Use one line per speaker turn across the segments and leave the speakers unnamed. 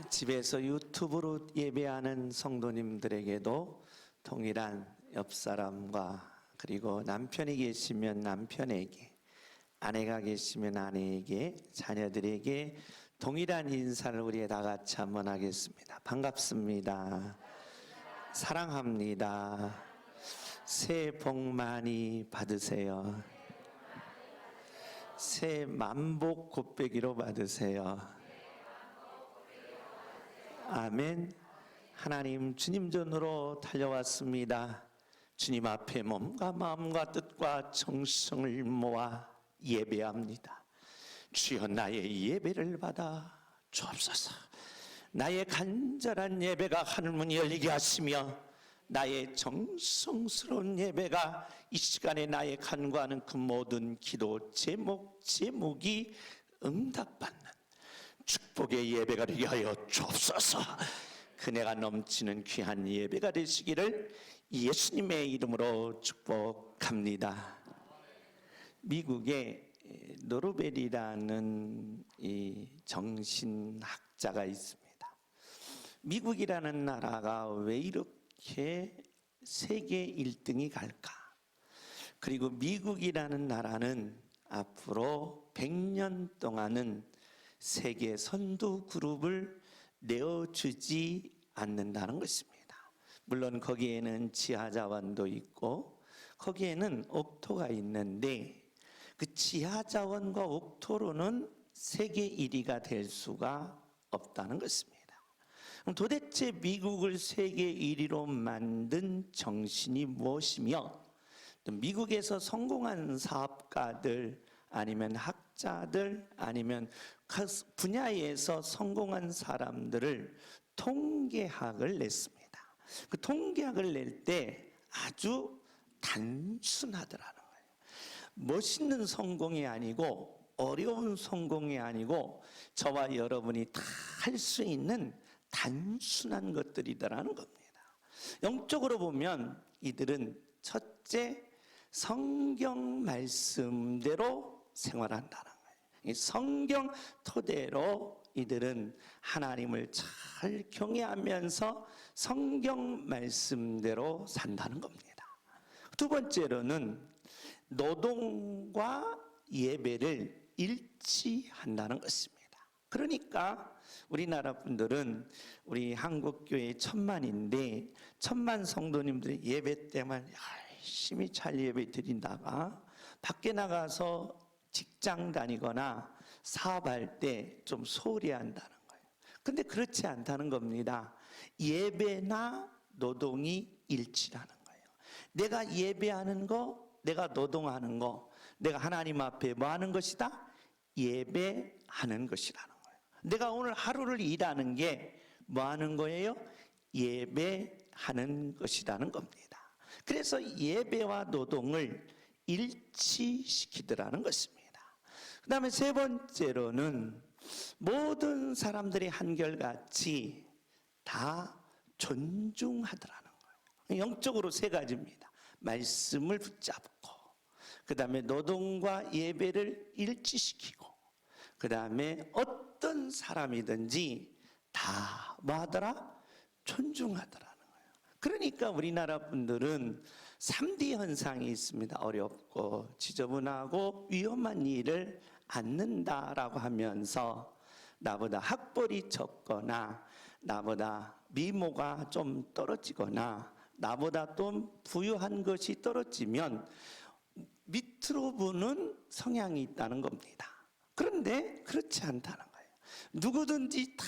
집에서 유튜브로 예배하는 성도님들에게도 동일한 옆사람과 그리고 남편이 계시면 남편에게, 아내가 계시면 아내에게, 자녀들에게 동일한 인사를 우리 다 같이 한번 하겠습니다. 반갑습니다. 사랑합니다. 새해 복 많이 받으세요. 새해 만복 곱빼기로 받으세요. 아멘. 하나님, 주님 전으로 달려왔습니다. 주님 앞에 몸과 마음과 뜻과 정성을 모아 예배합니다. 주여, 나의 예배를 받아 주옵소서. 나의 간절한 예배가 하늘문이 열리게 하시며 나의 정성스러운 예배가 이 시간에 나의 간구하는 그 모든 기도 제목이 응답받는 축복의 예배가 되게 하여 주옵소서. 그네가 넘치는 귀한 예배가 되시기를 예수님의 이름으로 축복합니다. 미국에 노르벨이라는 이 정신학자가 있습니다. 미국이라는 나라가 왜 이렇게 세계 1등이 갈까? 그리고 미국이라는 나라는 앞으로 100년 동안은 세계 선두 그룹을 내어주지 않는다는 것입니다. 물론 거기에는 지하자원도 있고 거기에는 옥토가 있는데 그 지하자원과 옥토로는 세계 1위가 될 수가 없다는 것입니다. 그럼 도대체 미국을 세계 1위로 만든 정신이 무엇이며 또 미국에서 성공한 사업가들 아니면 학자들 아니면 그 분야에서 성공한 사람들을 통계학을 냈습니다. 그 통계학을 낼 때 아주 단순하더라는 거예요. 멋있는 성공이 아니고 어려운 성공이 아니고 저와 여러분이 다 할 수 있는 단순한 것들이더라는 겁니다. 영적으로 보면 이들은 첫째, 성경 말씀대로 생활한다는 거예요. 성경 토대로 이들은 하나님을 잘 경외하면서 성경 말씀대로 산다는 겁니다. 두 번째로는 노동과 예배를 일치한다는 것입니다. 그러니까 우리나라 분들은 우리 한국교회 1000만인데 1000만 성도님들이 예배 때만 열심히 잘 예배 드린다가 밖에 나가서 직장 다니거나 사업할 때 좀 소홀히 한다는 거예요. 근데 그렇지 않다는 겁니다. 예배나 노동이 일치라는 거예요. 내가 예배하는 거, 내가 노동하는 거, 내가 하나님 앞에 뭐 하는 것이다? 예배하는 것이라는 거예요. 내가 오늘 하루를 일하는 게 뭐 하는 거예요? 예배하는 것이라는 겁니다. 그래서 예배와 노동을 일치시키더라는 것입니다. 그 다음에 세 번째로는 모든 사람들이 한결같이 다 존중하더라는 거예요. 영적으로 세 가지입니다. 말씀을 붙잡고, 그 다음에 노동과 예배를 일치시키고, 그 다음에 어떤 사람이든지 다 뭐 하더라? 존중하더라는 거예요. 그러니까 우리나라 분들은 3D 현상이 있습니다. 어렵고 지저분하고 위험한 일을 않는다라고 하면서 나보다 학벌이 적거나 나보다 미모가 좀 떨어지거나 나보다 좀 부유한 것이 떨어지면 밑으로 보는 성향이 있다는 겁니다. 그런데 그렇지 않다는 거예요. 누구든지 다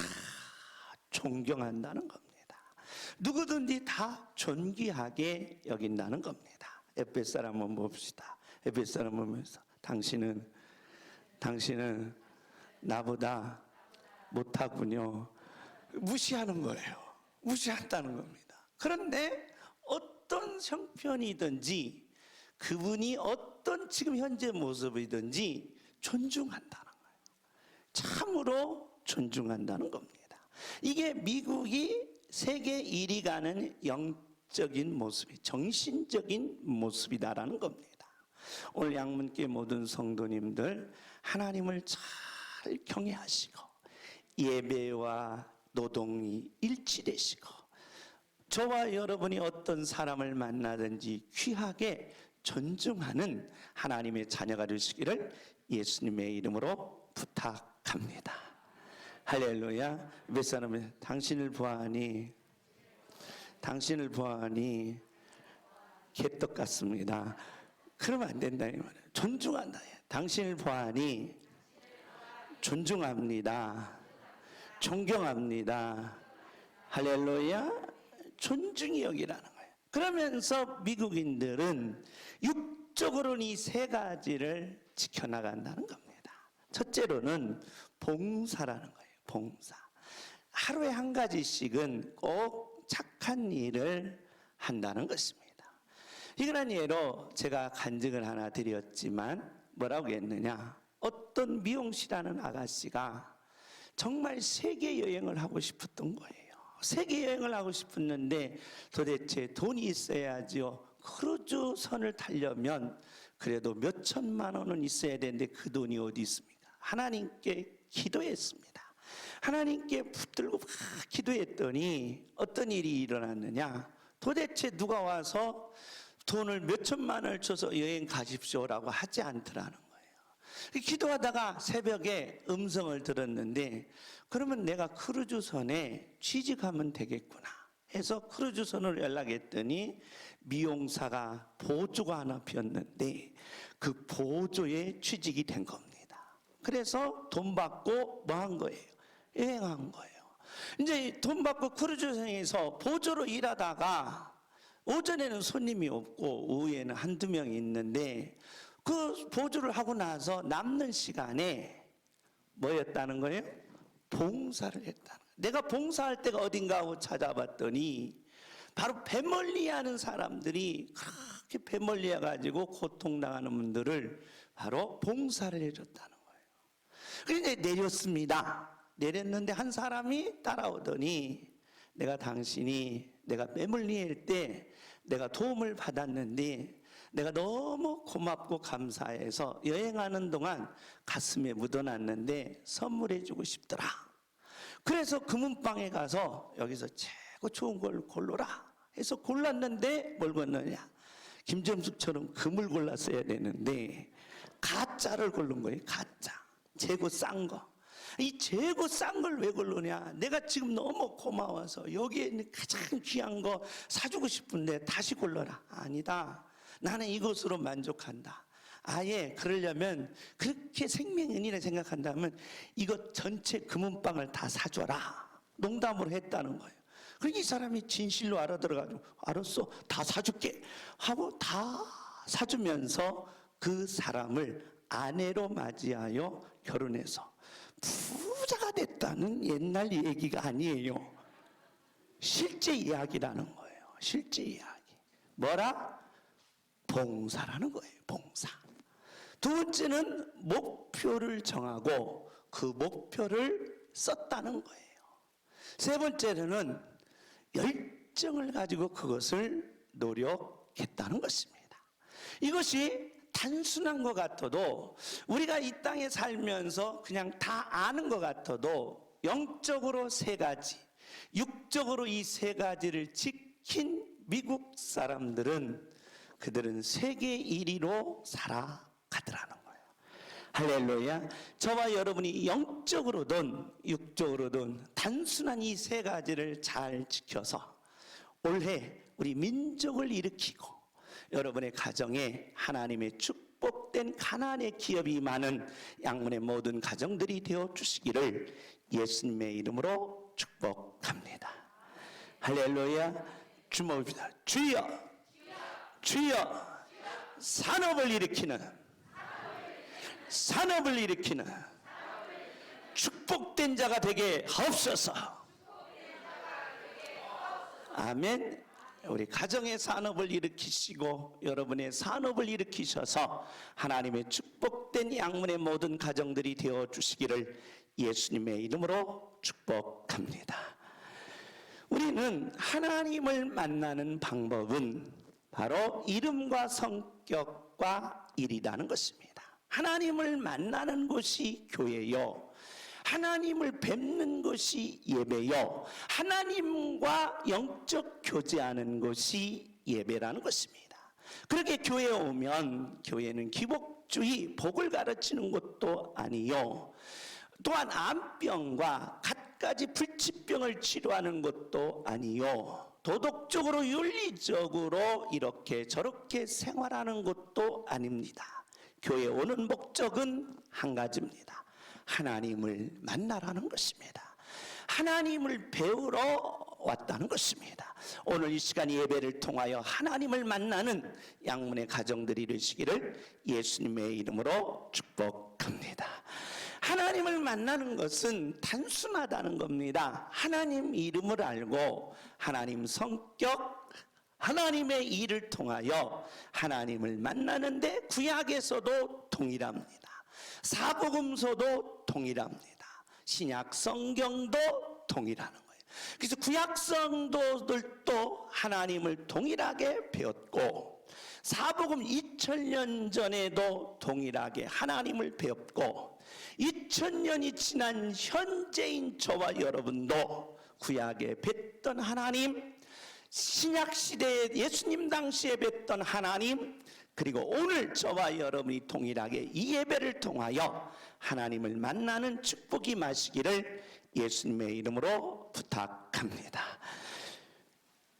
존경한다는 겁니다. 누구든지 다 존귀하게 여긴다는 겁니다. 에베소 사람 한번 봅시다. 에베소 사람 보면서 당신은 나보다 못하군요. 무시하는 거예요. 무시한다는 겁니다. 그런데 어떤 형편이든지 그분이 어떤 지금 현재 모습이든지 존중한다는 거예요. 참으로 존중한다는 겁니다. 이게 미국이 세계 1위 가는 영적인 모습이, 정신적인 모습이다라는 겁니다. 오늘 양문교회 모든 성도님들 하나님을 잘 경외하시고 예배와 노동이 일치되시고 저와 여러분이 어떤 사람을 만나든지 귀하게 존중하는 하나님의 자녀가 되시기를 예수님의 이름으로 부탁합니다. 할렐루야. 몇 사람은 당신을 보아하니 개떡 같습니다. 그러면 안 된다 이 말이에요. 존중한다. 당신을 보아하니 존중합니다. 존경합니다. 할렐루야. 존중이 여기라는 거예요. 그러면서 미국인들은 육적으로는 이 세 가지를 지켜나간다는 겁니다. 첫째로는 봉사라는 거예요. 봉사. 하루에 한 가지씩은 꼭 착한 일을 한다는 것입니다. 이거는 예로 제가 간증을 하나 드렸지만 뭐라고 했느냐, 어떤 미용실하는 아가씨가 정말 세계 여행을 하고 싶었던 거예요. 세계 여행을 하고 싶었는데 도대체 돈이 있어야지요. 크루즈선을 타려면 그래도 몇 천만 원은 있어야 되는데 그 돈이 어디 있습니까? 하나님께 기도했습니다. 하나님께 붙들고 막 기도했더니 어떤 일이 일어났느냐, 도대체 누가 와서 돈을 몇 천만 원을 줘서 여행 가십시오라고 하지 않더라는 거예요. 기도하다가 새벽에 음성을 들었는데, 그러면 내가 크루즈선에 취직하면 되겠구나 해서 크루즈선을 연락했더니 미용사가 보조가 하나 비었는데 그 보조에 취직이 된 겁니다. 그래서 돈 받고 뭐 한 거예요? 여행한 거예요. 이제 돈 받고 크루즈선에서 보조로 일하다가 오전에는 손님이 없고 오후에는 한두 명이 있는데 그 보조를 하고 나서 남는 시간에 뭐였다는 거예요? 봉사를 했다는 거예요. 내가 봉사할 때가 어딘가 하고 찾아봤더니 바로 배멀리 하는 사람들이 그렇게 배멀리 해가지고 고통당하는 분들을 바로 봉사를 해줬다는 거예요. 그런데 내렸습니다. 내렸는데 한 사람이 따라오더니 내가 배멀리 할 때 내가 도움을 받았는데 내가 너무 고맙고 감사해서 여행하는 동안 가슴에 묻어놨는데 선물해 주고 싶더라. 그래서 금은방에 가서 여기서 최고 좋은 걸 골라라 해서 골랐는데 뭘 골랐냐, 김점숙처럼 금을 골랐어야 되는데 가짜를 고른 거예요. 가짜, 재고 싼 거. 이 재고 싼 걸 왜 고르냐, 내가 지금 너무 고마워서 여기에 있는 가장 귀한 거 사주고 싶은데 다시 골라라. 아니다, 나는 이것으로 만족한다. 아예 그러려면 그렇게 생명은이라 생각한다면 이것 전체 금은방을 다 사줘라. 농담으로 했다는 거예요. 그러니까 이 사람이 진실로 알아들어가지고 알았어, 다 사줄게 하고 다 사주면서 그 사람을 아내로 맞이하여 결혼해서 부자가 됐다는 옛날 얘기가 아니에요. 실제 이야기라는 거예요. 실제 이야기. 뭐라? 봉사라는 거예요. 봉사. 두 번째는 목표를 정하고 그 목표를 썼다는 거예요. 세 번째는 열정을 가지고 그것을 노력했다는 것입니다. 이것이 단순한 것 같아도, 우리가 이 땅에 살면서 그냥 다 아는 것 같아도 영적으로 세 가지, 육적으로 이 세 가지를 지킨 미국 사람들은 그들은 세계 1위로 살아가더라는 거예요. 할렐루야. 저와 여러분이 영적으로든 육적으로든 단순한 이 세 가지를 잘 지켜서 올해 우리 민족을 일으키고 여러분의 가정에 하나님의 축복된 가나안의 기업이 많은 양문의 모든 가정들이 되어 주시기를 예수님의 이름으로 축복합니다. 할렐루야. 주목합니다. 주여, 주여, 산업을 일으키는 축복된 자가 되게 하옵소서. 아멘. 우리 가정의 산업을 일으키시고 여러분의 산업을 일으키셔서 하나님의 축복된 양문의 모든 가정들이 되어 주시기를 예수님의 이름으로 축복합니다. 우리는 하나님을 만나는 방법은 바로 이름과 성격과 일이라는 것입니다. 하나님을 만나는 곳이 교회요, 하나님을 뵙는 것이 예배요, 하나님과 영적 교제하는 것이 예배라는 것입니다. 그렇게 교회에 오면 교회는 기복주의, 복을 가르치는 것도 아니요, 또한 암병과 갖가지 불치병을 치료하는 것도 아니요, 도덕적으로 윤리적으로 이렇게 저렇게 생활하는 것도 아닙니다. 교회에 오는 목적은 한 가지입니다. 하나님을 만나라는 것입니다. 하나님을 배우러 왔다는 것입니다. 오늘 이 시간 예배를 통하여 하나님을 만나는 양문의 가정들이 되시기를 예수님의 이름으로 축복합니다. 하나님을 만나는 것은 단순하다는 겁니다. 하나님 이름을 알고 하나님 성격, 하나님의 일을 통하여 하나님을 만나는데 구약에서도 동일합니다. 사복음서도 동일합니다. 신약 성경도 동일하는 거예요. 그래서 구약 성도들도 하나님을 동일하게 배웠고, 사복음 2000년 전에도 동일하게 하나님을 배웠고, 2000년이 지난 현재인 저와 여러분도 구약에 뵀던 하나님, 신약 시대에 예수님 당시에 뵀던 하나님, 그리고 오늘 저와 여러분이 동일하게 이 예배를 통하여 하나님을 만나는 축복이 마시기를 예수님의 이름으로 부탁합니다.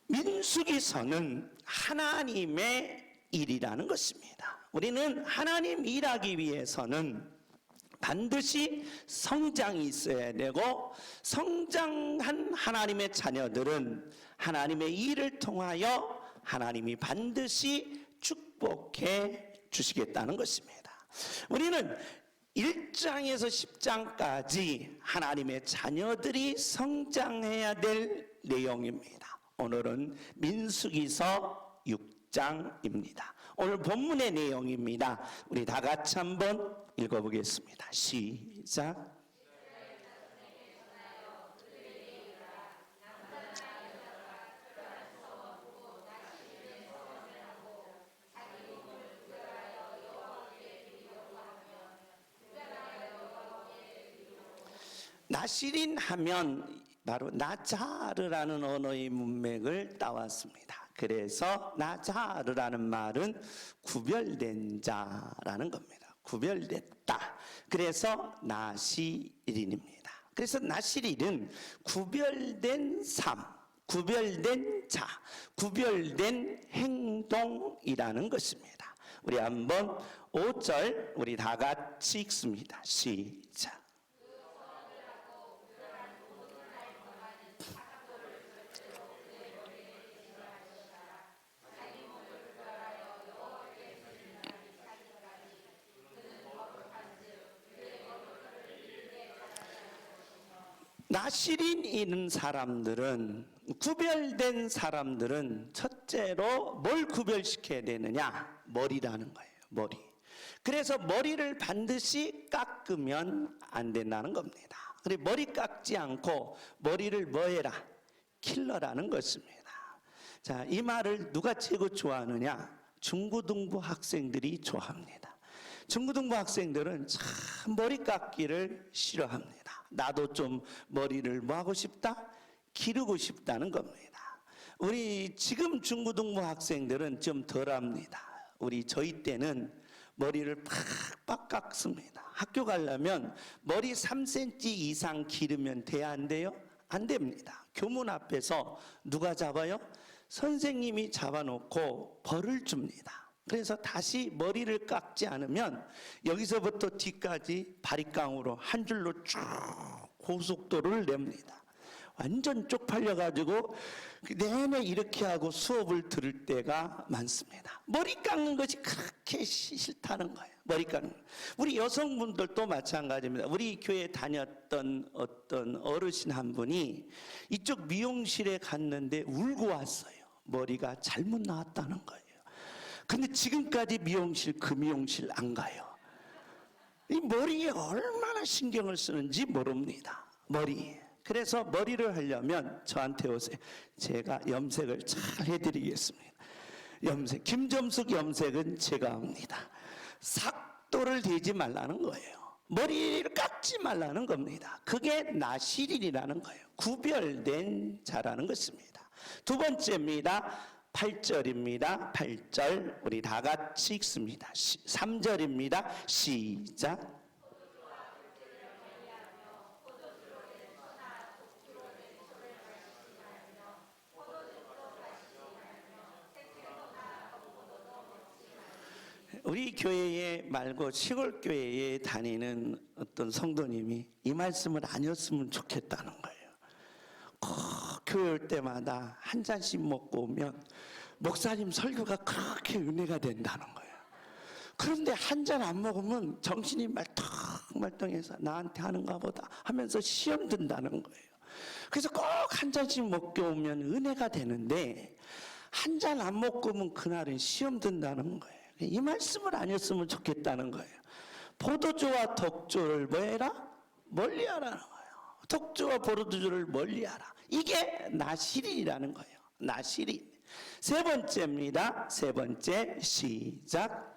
민수기서는 하나님의 일이라는 것입니다. 우리는 하나님 일하기 위해서는 반드시 성장이 있어야 되고, 성장한 하나님의 자녀들은 하나님의 일을 통하여 하나님이 반드시 축복해 주시겠다는 것입니다. 우리는 1장에서 10장까지 하나님의 자녀들이 성장해야 될 내용입니다. 오늘은 민수기서 6장입니다. 오늘 본문의 내용입니다. 우리 다 같이 한번 읽어보겠습니다. 시작. 나시린 하면 바로 나자르라는 언어의 문맥을 따왔습니다. 그래서 나자르라는 말은 구별된 자라는 겁니다. 구별됐다. 그래서 나시린입니다. 그래서 나시린은 구별된 삶, 구별된 자, 구별된 행동이라는 것입니다. 우리 한번 5절 우리 다 같이 읽습니다. 시작. 나시린 있는 사람들은, 구별된 사람들은 첫째로 뭘 구별시켜야 되느냐? 머리라는 거예요. 머리. 그래서 머리를 반드시 깎으면 안 된다는 겁니다. 그리고 머리 깎지 않고 머리를 뭐 해라? 킬러라는 것입니다. 자, 이 말을 누가 최고 좋아하느냐? 중고등부 학생들이 좋아합니다. 중고등부 학생들은 참 머리 깎기를 싫어합니다. 나도 좀 머리를 뭐 하고 싶다? 기르고 싶다는 겁니다. 우리 지금 중고등부 학생들은 좀 덜합니다. 저희 때는 머리를 팍팍 깎습니다. 학교 가려면 머리 3cm 이상 기르면 돼야 안 돼요? 안 됩니다. 교문 앞에서 누가 잡아요? 선생님이 잡아놓고 벌을 줍니다. 그래서 다시 머리를 깎지 않으면 여기서부터 뒤까지 바리깡으로 한 줄로 쭉 고속도로를 냅니다. 완전 쪽팔려가지고 내내 이렇게 하고 수업을 들을 때가 많습니다. 머리 깎는 것이 그렇게 싫다는 거예요. 머리 깎는. 우리 여성분들도 마찬가지입니다. 우리 교회에 다녔던 어떤 어르신 한 분이 이쪽 미용실에 갔는데 울고 왔어요. 머리가 잘못 나왔다는 거예요. 근데 지금까지 그 미용실 안 가요. 이 머리에 얼마나 신경을 쓰는지 모릅니다. 머리. 그래서 머리를 하려면 저한테 오세요. 제가 염색을 잘 해드리겠습니다. 김점숙 염색은 제가 합니다. 삭도를 대지 말라는 거예요. 머리를 깎지 말라는 겁니다. 그게 나실인이라는 거예요. 구별된 자라는 것입니다. 두 번째입니다. 8절입니다. 8절 우리 다 같이 읽습니다. 3절입니다. 시작. 우리 교회에 말고 시골 교회에 다니는 어떤 성도님이 이 말씀을 아니었으면 좋겠다는 거예요. 교회 올 때마다 한 잔씩 먹고 오면 목사님 설교가 그렇게 은혜가 된다는 거예요. 그런데 한 잔 안 먹으면 정신이 말똥말똥해서 나한테 하는가 보다 하면서 시험 든다는 거예요. 그래서 꼭 한 잔씩 먹고 오면 은혜가 되는데 한 잔 안 먹고 오면 그날은 시험 든다는 거예요. 이 말씀을 아니었으면 좋겠다는 거예요. 포도주와 독주를 뭐해라? 멀리하라는 거예요. 독주와 포도주를 멀리하라. 이게 나실인이라는 거예요. 나실인. 세 번째입니다. 세 번째 시작.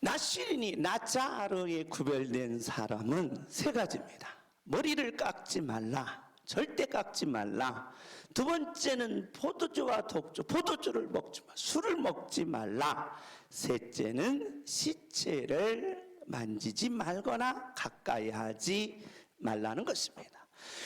나실인이 나자르에 구별된 사람은 세 가지입니다. 머리를 깎지 말라. 절대 깎지 말라. 두 번째는 포도주와 독주, 포도주를 먹지 마, 술을 먹지 말라. 셋째는 시체를 만지지 말거나 가까이 하지 말라는 것입니다.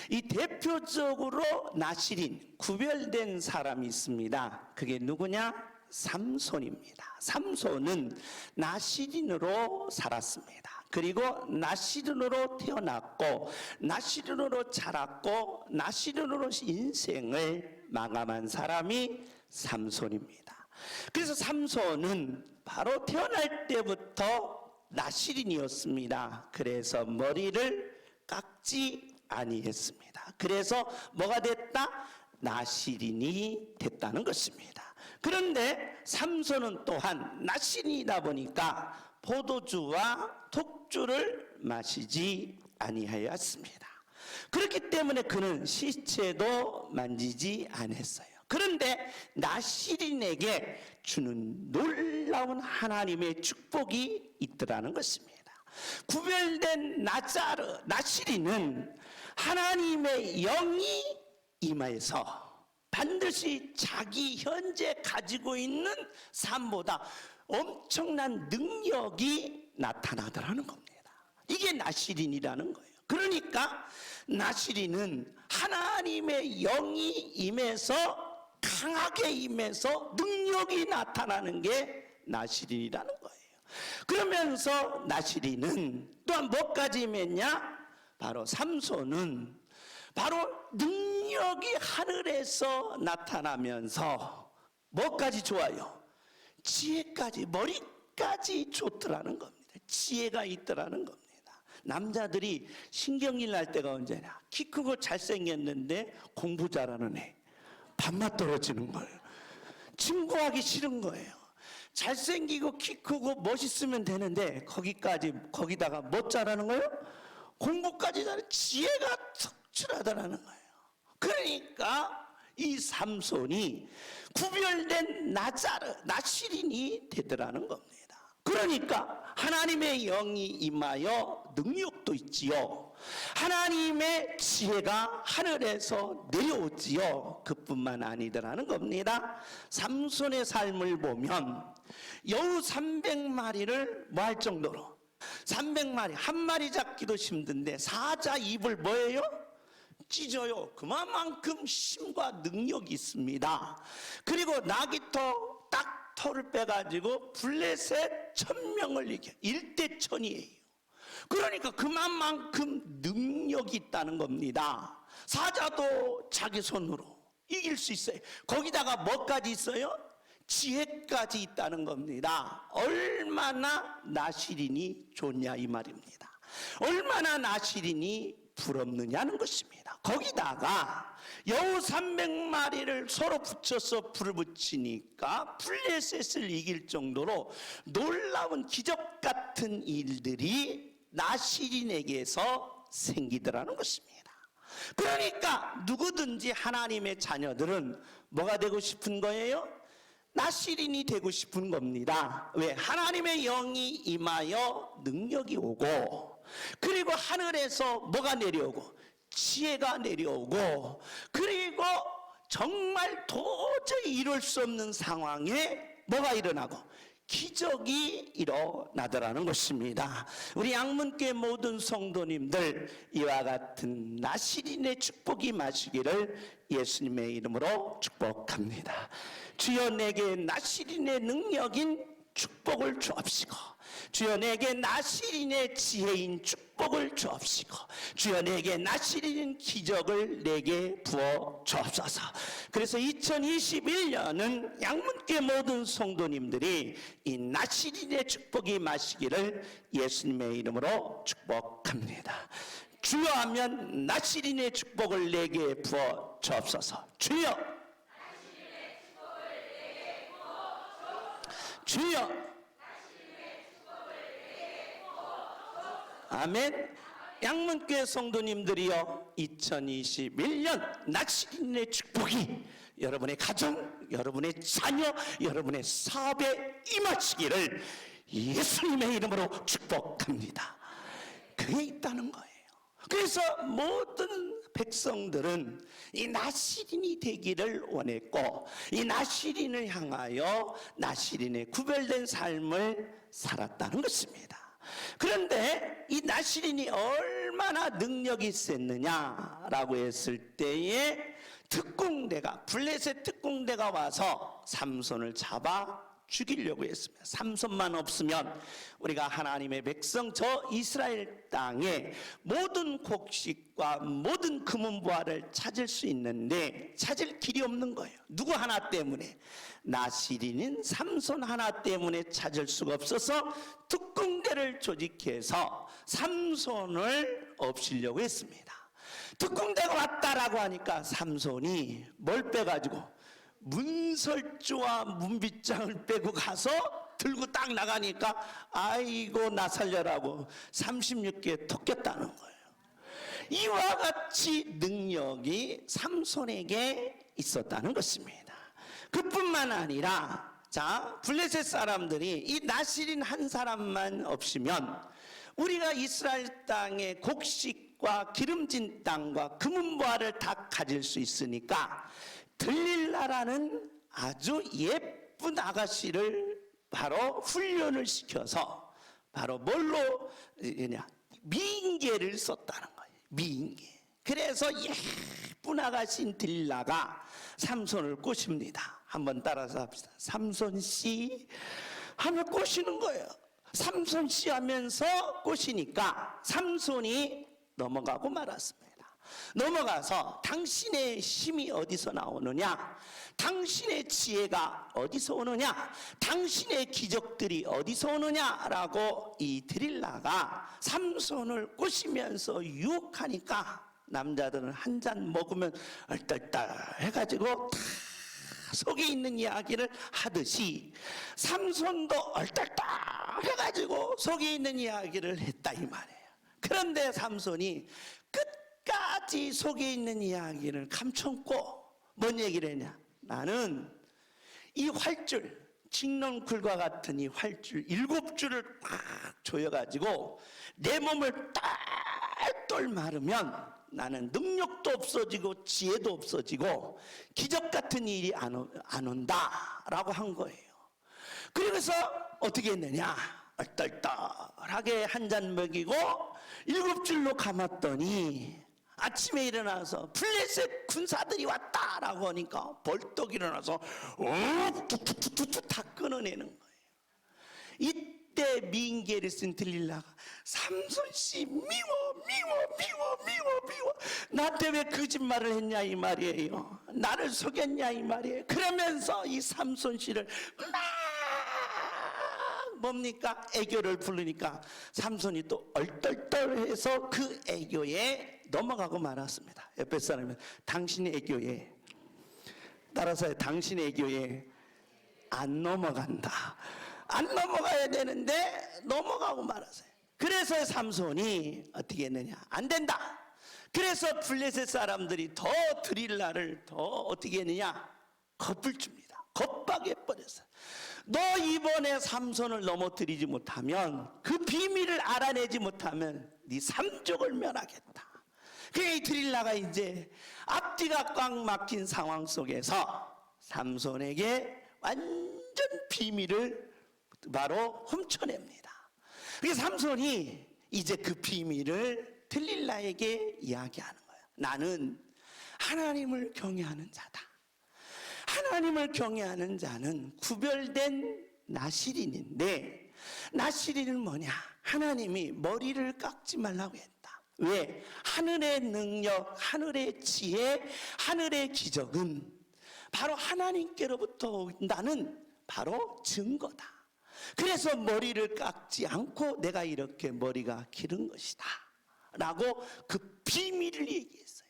이 대표적으로 나실인, 구별된 사람이 있습니다. 그게 누구냐? 삼손입니다. 삼손은 나실인으로 살았습니다. 그리고 나실인으로 태어났고 나실인으로 자랐고 나실인으로 인생을 마감한 사람이 삼손입니다. 그래서 삼손은 바로 태어날 때부터 나실인이었습니다. 그래서 머리를 깎지 아니했습니다. 그래서 뭐가 됐다? 나실인이 됐다는 것입니다. 그런데 삼손은 또한 나실인이다 보니까 포도주와 독주를 마시지 아니하였습니다. 그렇기 때문에 그는 시체도 만지지 않았어요. 그런데 나실인에게 주는 놀라운 하나님의 축복이 있더라는 것입니다. 구별된 나실인은 하나님의 영이 임하여서 반드시 자기 현재 가지고 있는 삶보다 엄청난 능력이 나타나더라는 겁니다. 이게 나실인이라는 거예요. 그러니까 나실인은 하나님의 영이 임해서 강하게 임해서 능력이 나타나는 게 나실인이라는 거예요. 그러면서 나실인은 또한 뭐까지 임했냐? 바로 삼손은 바로 능력이 하늘에서 나타나면서 뭐까지 좋아요? 지혜까지, 머리까지 좋더라는 겁니다. 지혜가 있더라는 겁니다. 남자들이 신경질 날 때가 언제냐? 키 크고 잘생겼는데 공부 잘하는 애, 밥맛 떨어지는 거예요. 친구하기 싫은 거예요. 잘생기고 키 크고 멋있으면 되는데 거기다가 뭐 잘하는 거예요? 공부까지 잘해. 지혜가 특출하더라는 거예요. 그러니까 이 삼손이 구별된 나실인이 되더라는 겁니다. 그러니까 하나님의 영이 임하여 능력도 있지요. 하나님의 지혜가 하늘에서 내려오지요. 그뿐만 아니더라는 겁니다. 삼손의 삶을 보면 여우 300마리를 뭐 할 정도로 300마리, 한 마리 잡기도 힘든데 사자 입을 뭐예요? 찢어요. 그만큼 힘과 능력이 있습니다. 그리고 나귀터 딱 털을 빼가지고 블레셋 1000명을 이겨 1대1000이에요. 그러니까 그만큼 능력이 있다는 겁니다. 사자도 자기 손으로 이길 수 있어요. 거기다가 뭐까지 있어요? 지혜까지 있다는 겁니다. 얼마나 나실인이 좋냐 이 말입니다. 얼마나 나실인이 부럽느냐는 것입니다. 거기다가 여우 300마리를 서로 붙여서 불을 붙이니까 블레셋을 이길 정도로 놀라운 기적 같은 일들이 나실인에게서 생기더라는 것입니다. 그러니까 누구든지 하나님의 자녀들은 뭐가 되고 싶은 거예요? 나시린이 되고 싶은 겁니다. 왜? 하나님의 영이 임하여 능력이 오고, 그리고 하늘에서 뭐가 내려오고? 지혜가 내려오고, 그리고 정말 도저히 이룰 수 없는 상황에 뭐가 일어나고? 기적이 일어나더라는 것입니다. 우리 양문교회 모든 성도님들, 이와 같은 나시린의 축복이 마시기를 예수님의 이름으로 축복합니다. 주여 내게 나시린의 능력인 축복을 주옵시고, 주여 내게 나시린의 지혜인 축복을 주옵시고, 주여 내게 나시린 기적을 내게 부어 주옵소서. 그래서 2021년은 양문교회 모든 성도님들이 이 나시린의 축복이 마시기를 예수님의 이름으로 축복합니다. 주여 하면 나시린의 축복을 내게 부어 주옵소서. 주여, 주여, 아멘. 양문교회 성도님들이여, 2021년 나시린의 축복이 여러분의 가정, 여러분의 자녀, 여러분의 사업에 임하시기를 예수님의 이름으로 축복합니다. 그게 있다는 거예요. 그래서 모든 백성들은 이 나시린이 되기를 원했고, 이 나시린을 향하여 나시린의 구별된 삶을 살았다는 것입니다. 그런데 이 나시린이 얼마나 능력이 있었느냐라고 했을 때에 특공대가, 블레셋 특공대가 와서 삼손을 잡아 죽이려고 했습니다. 삼손만 없으면 우리가 하나님의 백성 저 이스라엘 땅에 모든 곡식과 모든 금은보화를 찾을 수 있는데 찾을 길이 없는 거예요. 누구 하나 때문에? 나시린인 삼손 하나 때문에 찾을 수가 없어서 특공대를 조직해서 삼손을 없애려고 했습니다. 특공대가 왔다라고 하니까 삼손이 뭘 빼가지고? 문설주와 문빗장을 빼고 가서 들고 딱 나가니까 아이고 나 살려라고 36개 토꼈다는 거예요. 이와 같이 능력이 삼손에게 있었다는 것입니다. 그뿐만 아니라, 자, 블레셋 사람들이 이 나시린 한 사람만 없으면 우리가 이스라엘 땅의 곡식과 기름진 땅과 금은보화를 다 가질 수 있으니까 들릴라라는 아주 예쁜 아가씨를 바로 훈련을 시켜서 바로 뭘로 미인계를 썼다는 거예요. 미인계. 그래서 예쁜 아가씨인 들릴라가 삼손을 꼬십니다. 한번 따라서 합시다. 삼손씨 하면 꼬시는 거예요. 삼손씨 하면서 꼬시니까 삼손이 넘어가고 말았습니다. 넘어가서 당신의 힘이 어디서 나오느냐, 당신의 지혜가 어디서 오느냐, 당신의 기적들이 어디서 오느냐라고 이 드릴라가 삼손을 꼬시면서 유혹하니까 남자들은 한 잔 먹으면 얼떨떨 해가지고 다 속에 있는 이야기를 하듯이 삼손도 얼떨떨 해가지고 속에 있는 이야기를 했다 이 말이에요. 그런데 삼손이 끝까지 속에 있는 이야기를 감춰고 뭔 얘기를 했냐? 나는 이 활줄, 칡넝쿨과 같은 이 활줄 7줄을 딱 조여가지고 내 몸을 똘똘 마르면 나는 능력도 없어지고 지혜도 없어지고 기적 같은 일이 안 온다라고 한 거예요. 그래서 어떻게 했느냐? 얼떨떨하게 한 잔 먹이고 7줄로 감았더니 아침에 일어나서 블레셋 군사들이 왔다라고 하니까 벌떡 일어나서 툭툭툭툭 다 끊어내는 거예요. 이때 미인계를 쓴 들릴라가 삼손씨 미워 나한테 왜 거짓말을 했냐 이 말이에요. 나를 속였냐 이 말이에요. 그러면서 이 삼손씨를 막 뭡니까? 애교를 부르니까 삼손이 또 얼떨떨해서 그 애교에 넘어가고 말았습니다. 옆에 사람은 당신의 애교에, 따라서 당신의 애교에 안 넘어간다. 안 넘어가야 되는데 넘어가고 말았어요. 그래서 삼손이 어떻게 했느냐? 안 된다. 그래서 블레셋 사람들이 더 드릴라를 더 어떻게 했느냐? 겁을 줍니다. 겁박해 버렸어요. 너 이번에 삼손을 넘어뜨리지 못하면, 그 비밀을 알아내지 못하면 네 삼족을 멸하겠다. 그러니까 드릴라가 이제 앞뒤가 꽉 막힌 상황 속에서 삼손에게 완전 비밀을 바로 훔쳐냅니다. 그래서 삼손이 이제 그 비밀을 들릴라에게 이야기하는 거예요. 나는 하나님을 경외하는 자다. 하나님을 경외하는 자는 구별된 나실인인데, 나실인은 뭐냐? 하나님이 머리를 깎지 말라고 했다. 왜? 하늘의 능력, 하늘의 지혜, 하늘의 기적은 바로 하나님께로부터 온다는 바로 증거다. 그래서 머리를 깎지 않고 내가 이렇게 머리가 기른 것이다 라고 그 비밀을 얘기했어요.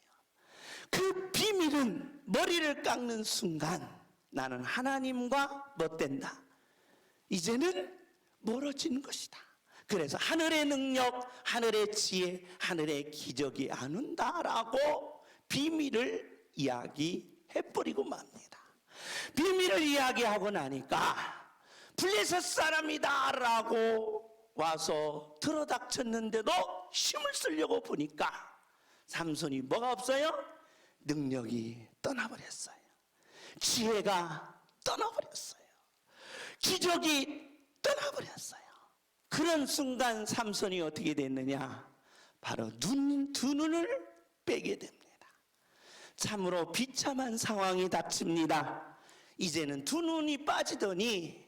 그 비밀은 머리를 깎는 순간 나는 하나님과 뭐 된다? 이제는 멀어지는 것이다. 그래서 하늘의 능력, 하늘의 지혜, 하늘의 기적이 안 온다라고 비밀을 이야기해버리고 맙니다. 비밀을 이야기하고 나니까 블레셋 사람이다 라고 와서 들어닥쳤는데도 힘을 쓰려고 보니까 삼손이 뭐가 없어요? 능력이 떠나버렸어요. 지혜가 떠나버렸어요. 기적이 떠나버렸어요. 그런 순간 삼손이 어떻게 됐느냐? 바로 두 눈을 빼게 됩니다. 참으로 비참한 상황이 닥칩니다. 이제는 두 눈이 빠지더니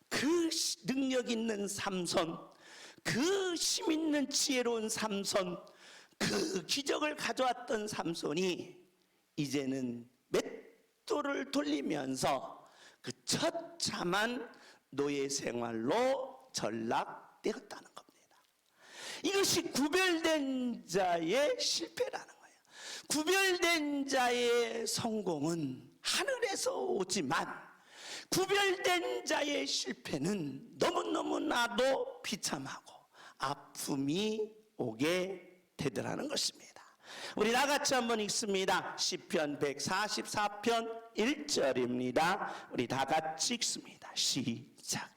그 능력 있는 삼손, 그 힘 있는 지혜로운 삼손, 그 기적을 가져왔던 삼손이 이제는 맷돌을 돌리면서 그 처참한 노예 생활로 전락되었다는 겁니다. 이것이 구별된 자의 실패라는 거예요. 구별된 자의 성공은 하늘에서 오지만 구별된 자의 실패는 너무너무나도 비참하고 아픔이 오게 되더라는 것입니다. 우리 다같이 한번 읽습니다. 시편 144편 1절입니다. 우리 다같이 읽습니다. 시작.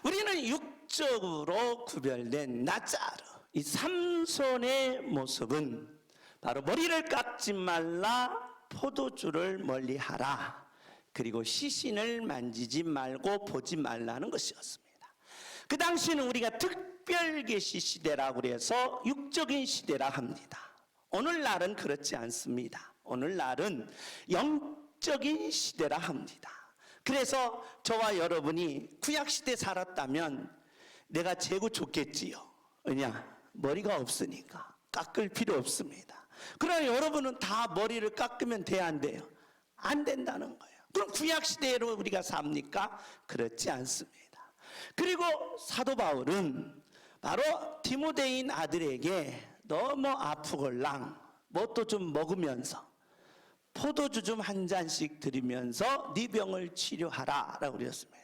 우리는 육적으로 구별된 나짜르, 이 삼손의 모습은 바로 머리를 깎지 말라, 포도주를 멀리하라, 그리고 시신을 만지지 말고 보지 말라는 것이었습니다. 그 당시는 우리가 특별계시 시대라고 해서 육적인 시대라 합니다. 오늘날은 그렇지 않습니다. 오늘날은 영적인 시대라 합니다. 그래서 저와 여러분이 구약시대 살았다면 내가 재고 좋겠지요. 왜냐? 머리가 없으니까 깎을 필요 없습니다. 그러나 여러분은 다 머리를 깎으면 돼야 안 돼요? 안 된다는 거예요. 그럼 구약시대로 우리가 삽니까? 그렇지 않습니다. 그리고 사도 바울은 바로 디모데인 아들에게 너무 아프걸랑 뭣도 좀 먹으면서 포도주 좀 한 잔씩 드리면서 네 병을 치료하라 라고 그랬습니다.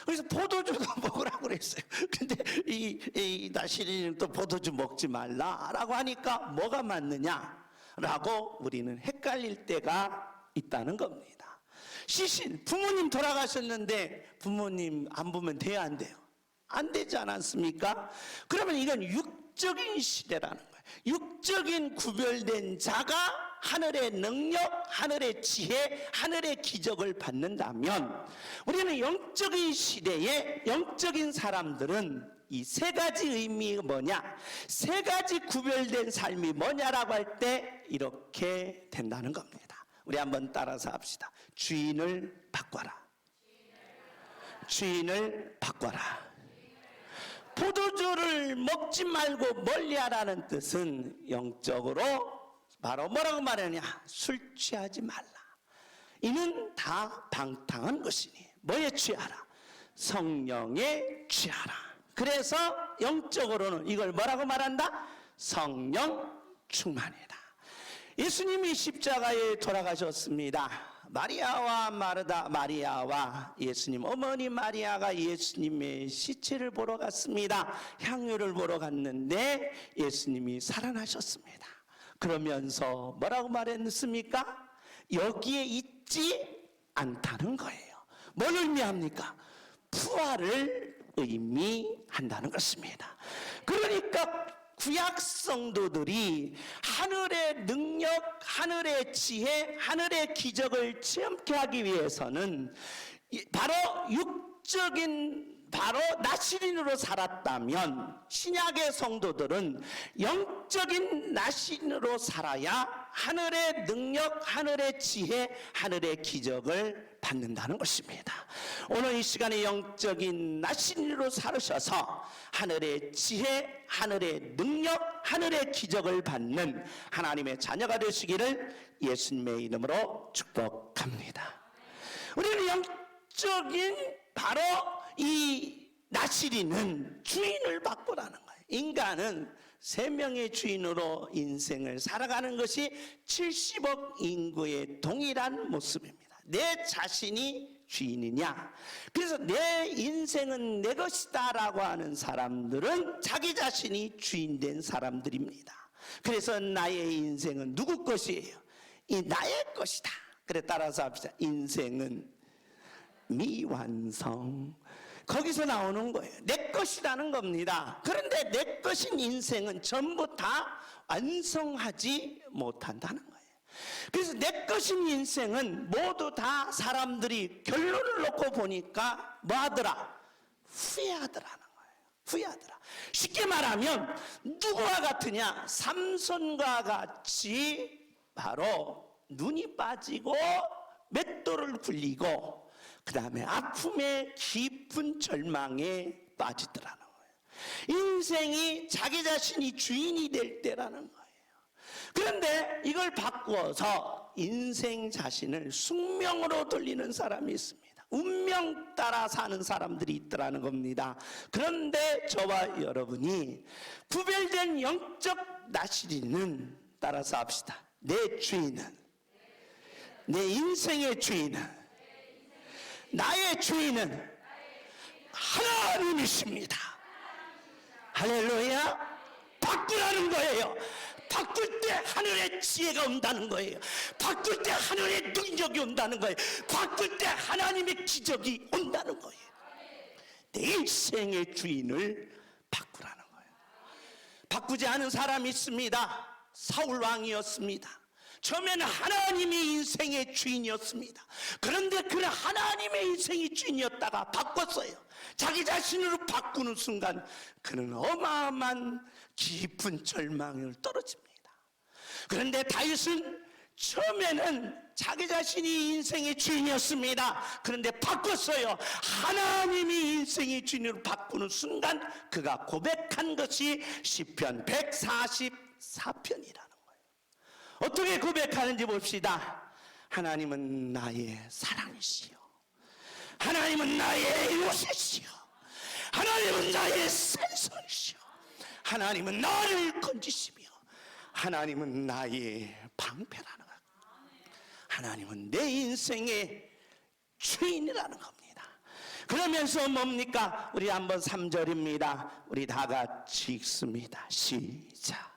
그래서 포도주도 먹으라고 그랬어요. 근데 이 나시린은 또 포도주 먹지 말라 라고 하니까 뭐가 맞느냐 라고 우리는 헷갈릴 때가 있다는 겁니다. 시신, 부모님 돌아가셨는데 부모님 안 보면 돼야 안 돼요? 안 되지 않았습니까? 그러면 이건 육적인 시대라는 거예요. 육적인 구별된 자가 하늘의 능력, 하늘의 지혜, 하늘의 기적을 받는다면 우리는 영적인 시대에 영적인 사람들은 이 세 가지 의미가 뭐냐, 세 가지 구별된 삶이 뭐냐라고 할 때 이렇게 된다는 겁니다. 우리 한번 따라서 합시다. 주인을 바꿔라. 주인을 바꿔라. 포도주를 먹지 말고 멀리하라는 뜻은 영적으로 바로 뭐라고 말하냐? 술 취하지 말라. 이는 다 방탕한 것이니 뭐에 취하라? 성령에 취하라. 그래서 영적으로는 이걸 뭐라고 말한다? 성령 충만이다. 예수님이 십자가에 돌아가셨습니다. 마리아와 마리아와 예수님 어머니 마리아가 예수님의 시체를 보러 갔습니다. 향유를 보러 갔는데 예수님이 살아나셨습니다. 그러면서 뭐라고 말했습니까? 여기에 있지 않다는 거예요. 뭘 의미합니까? 부활을 의미한다는 것입니다. 그러니까 구약 성도들이 하늘의 능력, 하늘의 지혜, 하늘의 기적을 체험케 하기 위해서는 바로 바로 나시린으로 살았다면, 신약의 성도들은 영적인 나시린으로 살아야 하늘의 능력, 하늘의 지혜, 하늘의 기적을 받는다는 것입니다. 오늘 이 시간에 영적인 나시린으로 살으셔서 하늘의 지혜, 하늘의 능력, 하늘의 기적을 받는 하나님의 자녀가 되시기를 예수님의 이름으로 축복합니다. 우리는 영적인 바로 이 나시린은 주인을 바꾸라는 거예요. 인간은 세 명의 주인으로 인생을 살아가는 것이 70억 인구의 동일한 모습입니다. 내 자신이 주인이냐? 그래서 내 인생은 내 것이다 라고 하는 사람들은 자기 자신이 주인된 사람들입니다. 그래서 나의 인생은 누구 것이에요? 이 나의 것이다. 그래 따라서 합시다. 인생은 미완성. 거기서 나오는 거예요. 내 것이라는 겁니다. 그런데 내 것인 인생은 전부 다 완성하지 못한다는 거예요. 그래서 내 것인 인생은 모두 다 사람들이 결론을 놓고 보니까 뭐 하더라? 후회하더라는 거예요. 후회하더라. 쉽게 말하면 누구와 같으냐? 삼손과 같이 바로 눈이 빠지고 맷돌을 굴리고 그 다음에 아픔의 깊은 절망에 빠지더라는 거예요. 인생이 자기 자신이 주인이 될 때라는 거예요. 그런데 이걸 바꾸어서 인생 자신을 숙명으로 돌리는 사람이 있습니다. 운명 따라 사는 사람들이 있더라는 겁니다. 그런데 저와 여러분이 구별된 영적 나시린은 따라서 합시다. 내 주인은, 내 인생의 주인은, 나의 주인은 하나님이십니다. 할렐루야. 바꾸라는 거예요. 바꿀 때 하늘의 지혜가 온다는 거예요. 바꿀 때 하늘의 능력이 온다는 거예요. 바꿀 때 하나님의 기적이 온다는 거예요. 내 인생의 주인을 바꾸라는 거예요. 바꾸지 않은 사람이 있습니다. 사울 왕이었습니다. 처음에는 하나님이 인생의 주인이었습니다. 그런데 그 하나님의 인생이 주인이었다가 바꿨어요. 자기 자신으로 바꾸는 순간 그는 어마어마한 깊은 절망을 떨어집니다. 그런데 다윗은 처음에는 자기 자신이 인생의 주인이었습니다. 그런데 바꿨어요. 하나님이 인생의 주인으로 바꾸는 순간 그가 고백한 것이 시편 144편이라는 어떻게 고백하는지 봅시다. 하나님은 나의 사랑이시여, 하나님은 나의 요새시여, 하나님은 나의 산성이시여, 하나님은 나를 건지시며 하나님은 나의 방패라는 것. 하나님은 내 인생의 주인이라는 겁니다. 그러면서 뭡니까? 우리 한번 3절입니다. 우리 다 같이 읽습니다. 시작.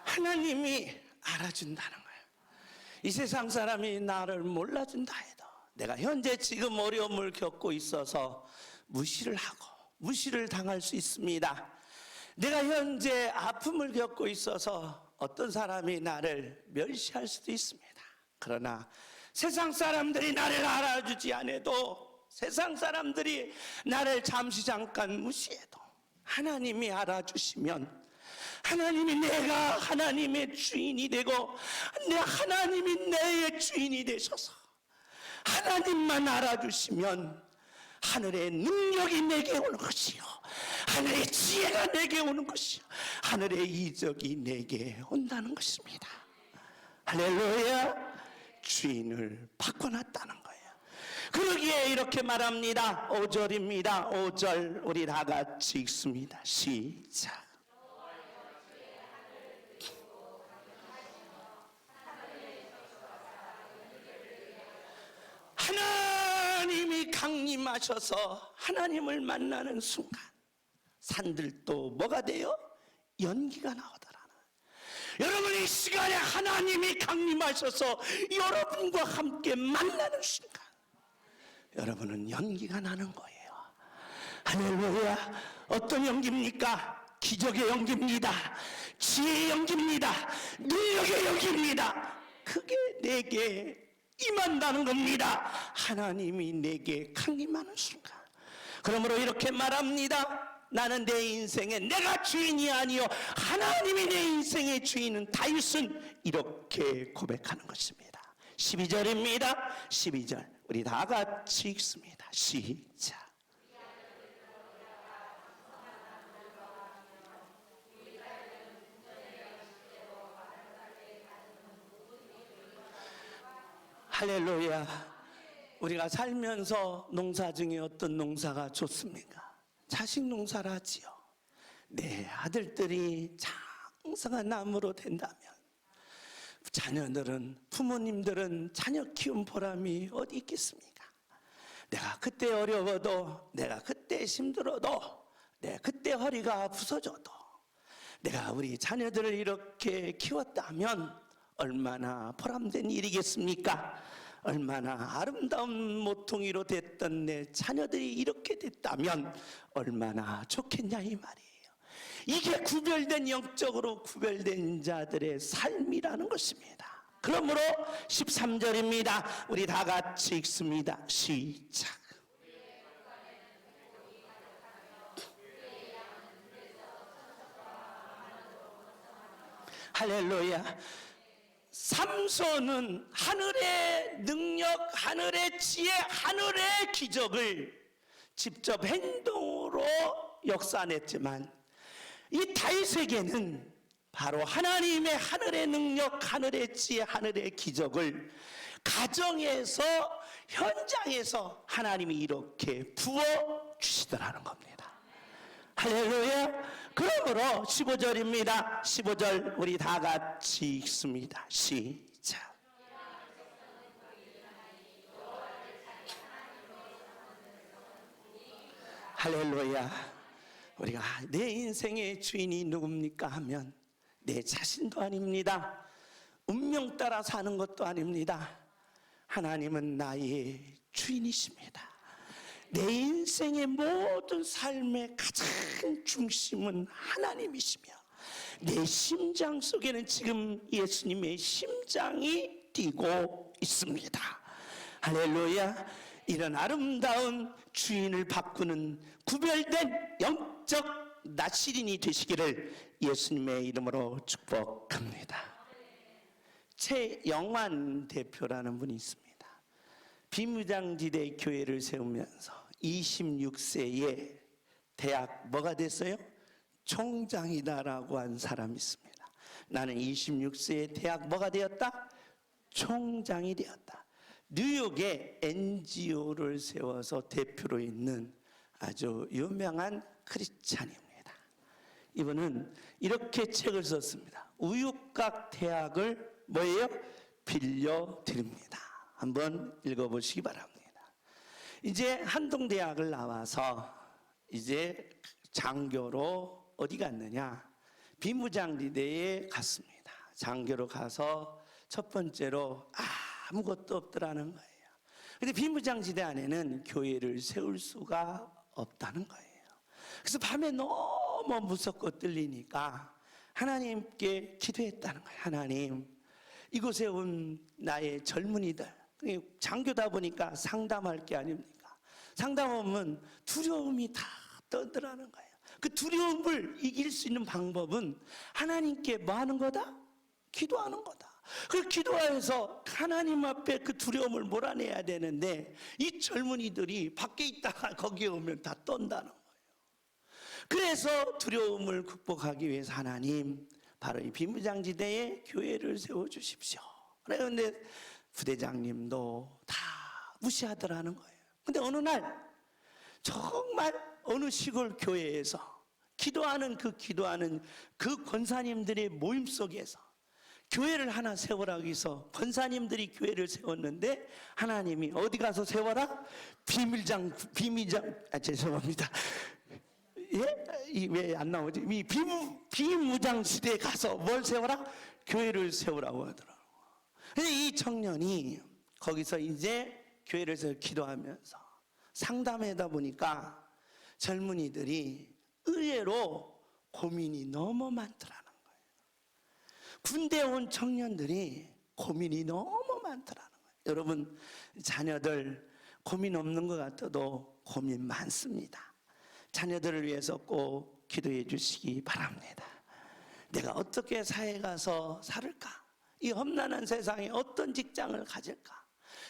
하나님이 알아준다는 거예요. 이 세상 사람이 나를 몰라준다 해도 내가 현재 지금 어려움을 겪고 있어서 무시를 하고 무시를 당할 수 있습니다. 내가 현재 아픔을 겪고 있어서 어떤 사람이 나를 멸시할 수도 있습니다. 그러나 세상 사람들이 나를 알아주지 않아도, 세상 사람들이 나를 잠깐 무시해도 하나님이 알아주시면, 하나님이 내가 하나님의 주인이 되고 하나님이 내의 주인이 되셔서 하나님만 알아주시면 하늘의 능력이 내게 오는 것이요, 하늘의 지혜가 내게 오는 것이요, 하늘의 이적이 내게 온다는 것입니다. 할렐루야. 주인을 바꿔놨다는 거예요. 그러기에 이렇게 말합니다. 5절입니다. 5절 우리 다 같이 읽습니다. 시작. 하나님이 강림하셔서 하나님을 만나는 순간 산들도 뭐가 돼요? 연기가 나오더라는. 여러분, 이 시간에 하나님이 강림하셔서 여러분과 함께 만나는 순간 여러분은 연기가 나는 거예요. 할렐루야. 어떤 연기입니까? 기적의 연기입니다. 지혜의 연기입니다. 능력의 연기입니다. 그게 내게 임한다는 겁니다. 하나님이 내게 강림하는 순간. 그러므로 이렇게 말합니다. 나는 내 인생에 내가 주인이 아니요 하나님이 내 인생의 주인은. 다윗은 이렇게 고백하는 것입니다. 12절입니다. 12절 우리 다 같이 읽습니다. 시작. 할렐루야. 우리가 살면서 농사 중에 어떤 농사가 좋습니까? 자식 농사를 하지요. 내 아들들이 장성한 나무로 된다면 자녀들은, 부모님들은 자녀 키운 보람이 어디 있겠습니까? 내가 그때 어려워도, 내가 그때 힘들어도, 내가 그때 허리가 부서져도 내가 우리 자녀들을 이렇게 키웠다면 얼마나 보람된 일이겠습니까? 얼마나 아름다운 모퉁이로 됐던 내 자녀들이 이렇게 됐다면 얼마나 좋겠냐 이 말이에요. 이게 구별된, 영적으로 구별된 자들의 삶이라는 것입니다. 그러므로 13절입니다. 우리 다 같이 읽습니다. 시작. 할렐루야. 삼손은 하늘의 능력, 하늘의 지혜, 하늘의 기적을 직접 행동으로 역사냈지만 이 다윗에게는 바로 하나님의 하늘의 능력, 하늘의 지혜, 하늘의 기적을 가정에서, 현장에서 하나님이 이렇게 부어주시더라는 겁니다. 할렐루야. 그러므로 15절입니다. 15절 우리 다 같이 읽습니다. 시작. 할렐루야. 우리가 내 인생의 주인이 누굽니까 하면 내 자신도 아닙니다. 운명 따라 사는 것도 아닙니다. 하나님은 나의 주인이십니다. 내 인생의 모든 삶의 가장 중심은 하나님이시며 내 심장 속에는 지금 예수님의 심장이 뛰고 있습니다. 할렐루야. 이런 아름다운 주인을 바꾸는 구별된 영적 나시린이 되시기를 예수님의 이름으로 축복합니다. 최영환 대표라는 분이 있습니다. 비무장지대 교회를 세우면서 26세에 대학 뭐가 됐어요? 총장이다라고 한 사람이 있습니다. 나는 26세에 대학 뭐가 되었다? 총장이 되었다. 뉴욕에 NGO를 세워서 대표로 있는 아주 유명한 크리스찬입니다. 이분은 이렇게 책을 썼습니다. 우육각 대학을 뭐예요? 빌려드립니다. 한번 읽어보시기 바랍니다. 이제 한동대학을 나와서 이제 장교로 어디 갔느냐? 비무장지대에 갔습니다. 장교로 가서 첫 번째로 아무것도 없더라는 거예요. 근데 비무장지대 안에는 교회를 세울 수가 없다는 거예요. 그래서 밤에 너무 무섭고 떨리니까 하나님께 기도했다는 거예요. 하나님, 이곳에 온 나의 젊은이들, 장교다 보니까 상담할 게 아닙니까? 상담하면 두려움이 다 떠더라는 거예요. 그 두려움을 이길 수 있는 방법은 하나님께 뭐 하는 거다? 기도하는 거다. 그 기도해서 하나님 앞에 그 두려움을 몰아내야 되는데 이 젊은이들이 밖에 있다가 거기에 오면 다 떤다는 거예요. 그래서 두려움을 극복하기 위해서 하나님, 바로 이 비무장지대에 교회를 세워주십시오. 그런데 부대장님도 다 무시하더라는 거예요. 근데 어느 날 정말 어느 시골 교회에서 기도하는 그 권사님들의 모임 속에서 교회를 하나 세우라고 해서 권사님들이 교회를 세웠는데 하나님이 어디 가서 세워라? 죄송합니다. 예? 왜 안 나오지? 비무장지대에 가서 뭘 세워라? 교회를 세우라고 하더라고요. 근데 이 청년이 거기서 이제 교회를 세워 기도하면서 상담하다 보니까 젊은이들이 의외로 고민이 너무 많더라는 거예요. 군대 온 청년들이 고민이 너무 많더라는 거예요. 여러분, 자녀들 고민 없는 것 같아도 고민 많습니다. 자녀들을 위해서 꼭 기도해 주시기 바랍니다. 내가 어떻게 사회에 가서 살을까? 이 험난한 세상에 어떤 직장을 가질까?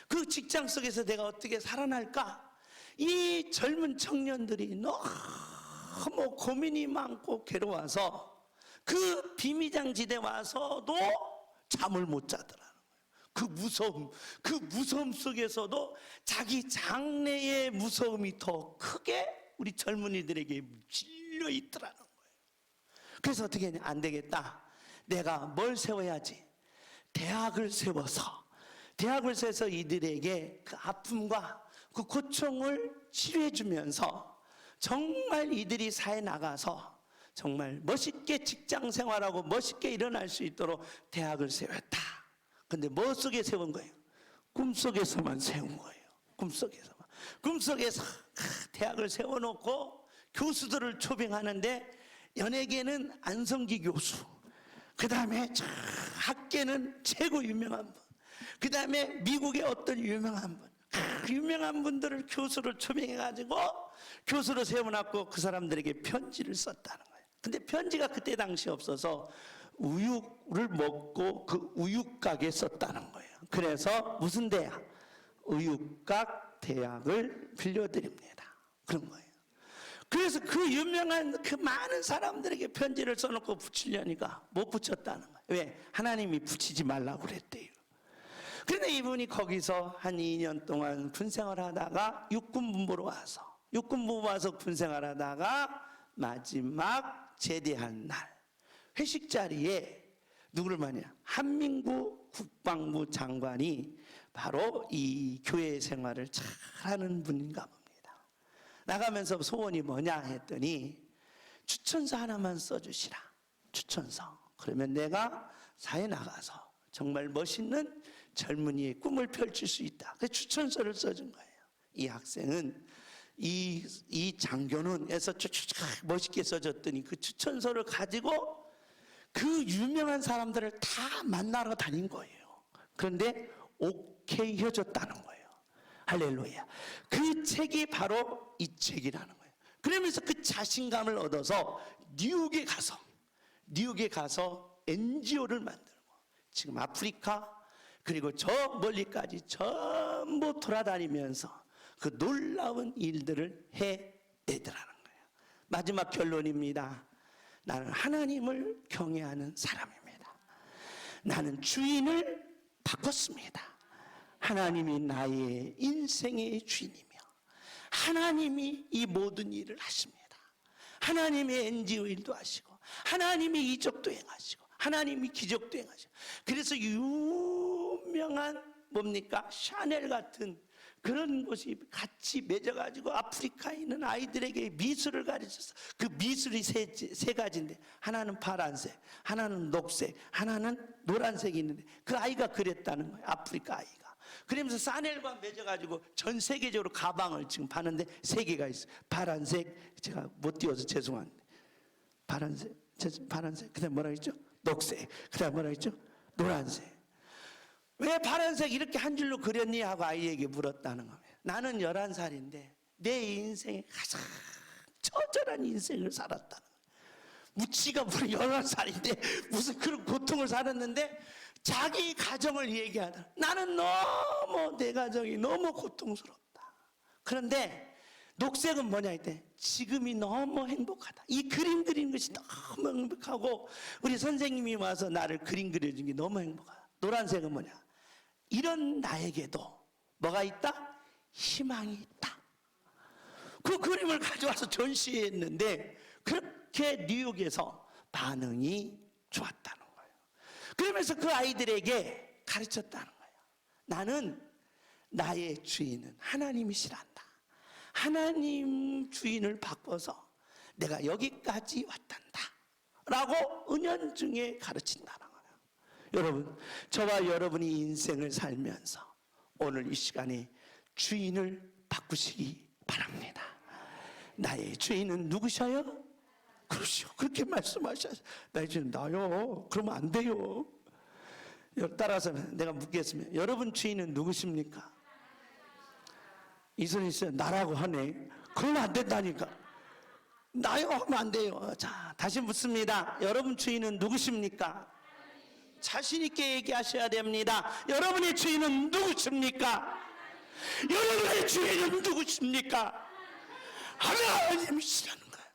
그 직장 속에서 내가 어떻게 살아날까? 이 젊은 청년들이 너무 고민이 많고 괴로워서 그 비미장지대 와서도 잠을 못 자더라는 거예요. 그 무서움 속에서도 자기 장래의 무서움이 더 크게 우리 젊은이들에게 질려 있더라는 거예요. 그래서 어떻게 했냐? 안 되겠다. 내가 뭘 세워야지? 대학을 세워서 이들에게 그 아픔과 그 고통을 치료해 주면서 정말 이들이 사회에 나가서 정말 멋있게 직장 생활하고 멋있게 일어날 수 있도록 대학을 세웠다. 근데 뭐 속에 세운 거예요? 꿈속에서만 세운 거예요. 꿈속에서 대학을 세워놓고 교수들을 초빙하는데 연예계는 안성기 교수, 그 다음에 학계는 최고 유명한 분, 그 다음에 미국의 어떤 유명한 분, 유명한 분들을 교수를 초빙해가지고 교수로 세워놨고 그 사람들에게 편지를 썼다는 거예요. 근데 편지가 그때 당시 없어서 우유를 먹고 그 우유각에 썼다는 거예요. 그래서 무슨 대학? 우유각 대학을 빌려드립니다. 그런 거예요. 그래서 그 유명한 그 많은 사람들에게 편지를 써놓고 붙이려니까 못 붙였다는 거예요. 왜? 하나님이 붙이지 말라고 그랬대요. 그런데 이분이 거기서 한 2년 동안 군생활을 하다가 육군본부로 와서 군생활을 하다가 마지막 제대한 날 회식 자리에 누구를 만나? 한민구 국방부 장관이 바로 이 교회 생활을 잘하는 분인가 봅니다. 나가면서 소원이 뭐냐 했더니 추천서 하나만 써주시라. 추천서. 그러면 내가 사회에 나가서 정말 멋있는 젊은이의 꿈을 펼칠 수 있다. 그 추천서를 써준 거예요. 이 학생은 이 장교는에서 멋있게 써줬더니 그 추천서를 가지고 그 유명한 사람들을 다 만나러 다닌 거예요. 그런데 오케이 해줬다는 거예요. 할렐루야. 그 책이 바로 이 책이라는 거예요. 그러면서 그 자신감을 얻어서 뉴욕에 가서 NGO를 만들고 지금 아프리카 그리고 저 멀리까지 전부 돌아다니면서 그 놀라운 일들을 해내더라는 거예요. 마지막 결론입니다. 나는 하나님을 경외하는 사람입니다. 나는 주인을 바꿨습니다. 하나님이 나의 인생의 주인이며 하나님이 이 모든 일을 하십니다. 하나님이 NGO 일도 하시고 하나님이 이적도 행하시고 하나님이 기적도 행하시고 그래서 유명한 뭡니까? 샤넬 같은 그런 곳이 같이 맺어가지고 아프리카에 있는 아이들에게 미술을 가르쳐서 그 미술이 세 가지인데 하나는 파란색, 하나는 녹색, 하나는 노란색이 있는데 그 아이가 그랬다는 거예요. 아프리카 아이가. 그러면서 샤넬과 맺어가지고 전 세계적으로 가방을 지금 파는데 3개가 있어요. 파란색, 제가 못 띄워서 죄송한데 파란색, 그 다음 뭐라 했죠? 녹색, 그 다음 뭐라 했죠? 노란색. 왜 파란색 이렇게 한 줄로 그렸니? 하고 아이에게 물었다는 겁니다. 나는 11살인데 내 인생에 가장 처절한 인생을 살았다는 거예요. 무치가 무려 11살인데 무슨 그런 고통을 살았는데 자기 가정을 얘기하다. 나는 너무 내 가정이 너무 고통스럽다. 그런데 녹색은 뭐냐 했대. 지금이 너무 행복하다. 이 그림 그리는 것이 너무 행복하고 우리 선생님이 와서 나를 그림 그려준 게 너무 행복하다. 노란색은 뭐냐? 이런 나에게도 뭐가 있다? 희망이 있다. 그 그림을 가져와서 전시했는데 그렇게 뉴욕에서 반응이 좋았다는 거예요. 그러면서 그 아이들에게 가르쳤다는 거예요. 나는 나의 주인은 하나님이시란다. 하나님 주인을 바꿔서 내가 여기까지 왔단다 라고 은연중에 가르친다는 거예요. 여러분, 저와 여러분이 인생을 살면서 오늘 이 시간에 주인을 바꾸시기 바랍니다. 나의 주인은 누구셔요? 그러시오. 그렇게 말씀하셔요. 나의 주인 나요. 그러면 안 돼요. 따라서 내가 묻겠습니다. 여러분 주인은 누구십니까? 이선희 씨 나라고 하네. 그러면 안 된다니까. 나요 하면 안 돼요. 자, 다시 묻습니다. 여러분 주인은 누구십니까? 자신 있게 얘기하셔야 됩니다. 여러분의 주인은 누구십니까? 여러분의 주인은 누구십니까? 하나님이시라는 거예요.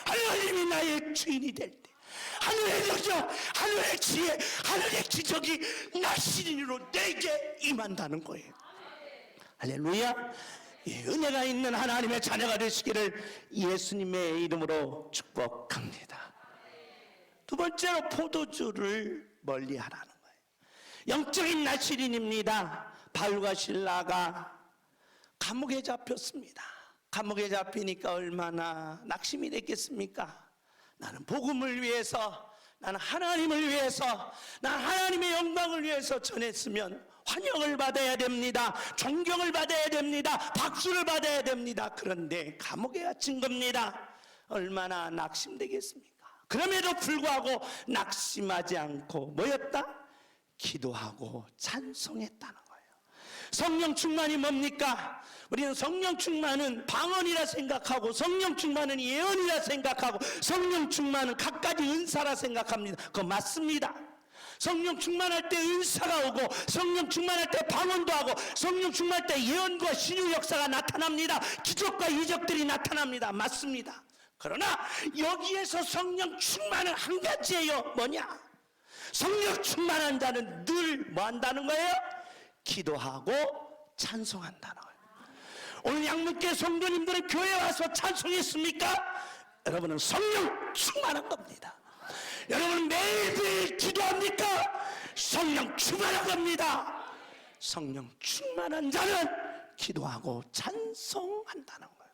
하나님이 나의 주인이 될 때 하늘의 능력, 하늘의 지혜, 하늘의 기적이 나 시인으로 내게 임한다는 거예요. 할렐루야. 예, 은혜가 있는 하나님의 자녀가 되시기를 예수님의 이름으로 축복합니다. 두 번째로 포도주를 멀리하라는 거예요. 영적인 나시린입니다. 바울과 실라가 감옥에 잡혔습니다. 감옥에 잡히니까 얼마나 낙심이 됐겠습니까? 나는 복음을 위해서, 나는 하나님을 위해서, 나는 하나님의 영광을 위해서 전했으면 환영을 받아야 됩니다. 존경을 받아야 됩니다. 박수를 받아야 됩니다. 그런데 감옥에 갇힌 겁니다. 얼마나 낙심되겠습니까? 그럼에도 불구하고 낙심하지 않고 뭐였다? 기도하고 찬송했다는 거예요. 성령 충만이 뭡니까? 우리는 성령 충만은 방언이라 생각하고, 성령 충만은 예언이라 생각하고, 성령 충만은 각가지 은사라 생각합니다. 그거 맞습니다. 성령 충만할 때 은사가 오고, 성령 충만할 때 방언도 하고, 성령 충만할 때 예언과 신유 역사가 나타납니다. 기적과 이적들이 나타납니다. 맞습니다. 그러나 여기에서 성령 충만은 한 가지예요. 뭐냐? 성령 충만한 자는 늘 뭐 한다는 거예요? 기도하고 찬송한다는 거예요. 오늘 양문교 성도님들은 교회 와서 찬송했습니까? 여러분은 성령 충만한 겁니다. 여러분은 매일매일 기도합니까? 성령 충만한 겁니다. 성령 충만한 자는 기도하고 찬송한다는 거예요.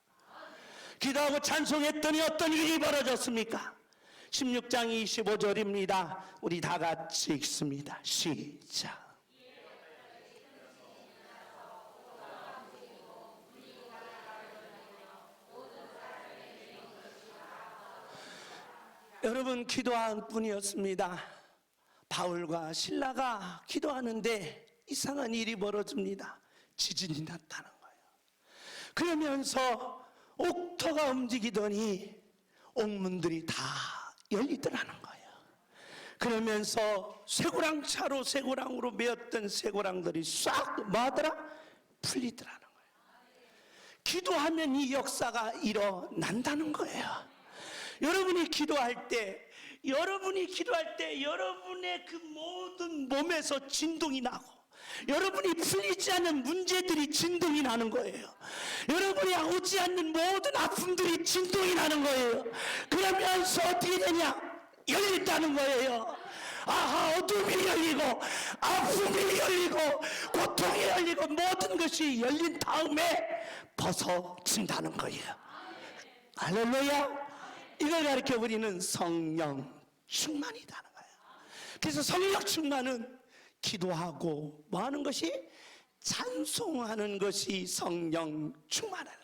기도하고 찬송했더니 어떤 일이 벌어졌습니까? 16장 25절입니다. 우리 다 같이 읽습니다. 시작. 여러분, 기도한 뿐이었습니다. 바울과 실라가 기도하는데 이상한 일이 벌어집니다. 지진이 났다는 거예요. 그러면서 옥토가 움직이더니 옥문들이 다 열리더라는 거예요. 그러면서 쇠고랑차로 쇠고랑으로 메었던 쇠고랑들이 싹 뭐하더라? 풀리더라는 거예요. 기도하면 이 역사가 일어난다는 거예요. 여러분이 기도할 때 여러분의 그 모든 몸에서 진동이 나고, 여러분이 풀리지 않는 문제들이 진동이 나는 거예요. 여러분이 오지 않는 모든 아픔들이 진동이 나는 거예요. 그러면서 어떻게 되냐? 열린다는 거예요. 아하, 어둠이 열리고, 아픔이 열리고, 고통이 열리고, 모든 것이 열린 다음에 벗어진다는 거예요. 할렐루야. 이걸 가르쳐 우리는 성령 충만이라는 거예요. 그래서 성령 충만은 기도하고 뭐 하는 것이? 찬송하는 것이 성령 충만이라는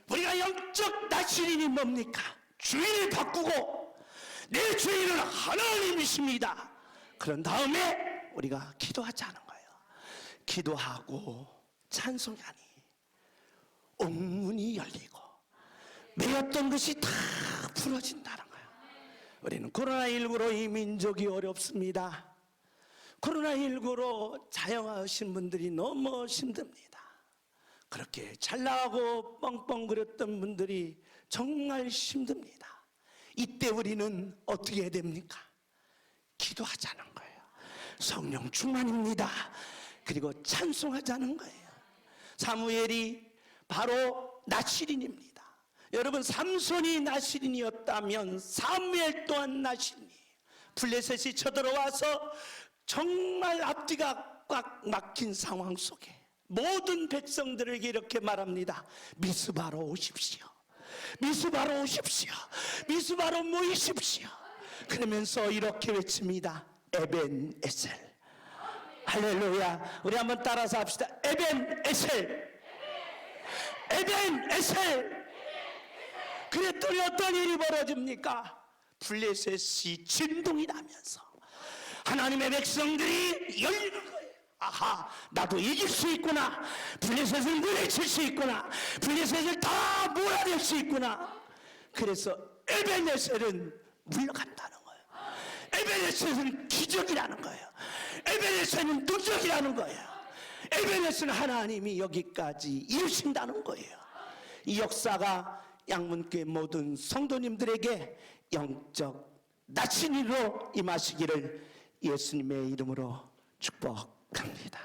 거예요. 우리가 영적 나시린이 뭡니까? 주인을 바꾸고, 내 주인은 하나님이십니다. 그런 다음에 우리가 기도하자는 거예요. 기도하고 찬송하니 옥문이 열리고 매였던 것이 다 풀어진다는 거예요. 우리는 코로나19로 이 민족이 어렵습니다. 코로나19로 자영하신 분들이 너무 힘듭니다. 그렇게 잘 나가고 뻥뻥거렸던 분들이 정말 힘듭니다. 이때 우리는 어떻게 해야 됩니까? 기도하자는 거예요. 성령 충만입니다. 그리고 찬송하자는 거예요. 사무엘이 바로 나실인입니다. 여러분, 삼손이 나실인이었다면 사무엘 또한 나실인이에요. 블레셋이 쳐들어와서 정말 앞뒤가 꽉 막힌 상황 속에 모든 백성들에게 이렇게 말합니다. 미스바로 오십시오. 미스바로 오십시오. 미스바로 모이십시오. 그러면서 이렇게 외칩니다. 에벤 에셀. 할렐루야. 우리 한번 따라서 합시다. 에벤 에셀. 에벤 에셀. 그랬더니 어떤 일이 벌어집니까? 블레셋이 진동이 나면서 하나님의 백성들이 열리는 거예요. 아하, 나도 이길 수 있구나. 블레셋을 물리칠 수 있구나. 블레셋을 다 몰아낼 수 있구나. 그래서 에벤에셀은 물러간다는 거예요. 에벤에셀은 기적이라는 거예요. 에벤에셀은 능력이라는 거예요. 에벤에셀은 하나님이 여기까지 이루신다는 거예요. 이 역사가 양문교회 모든 성도님들에게 영적 나신이로 임하시기를 예수님의 이름으로 축복합니다.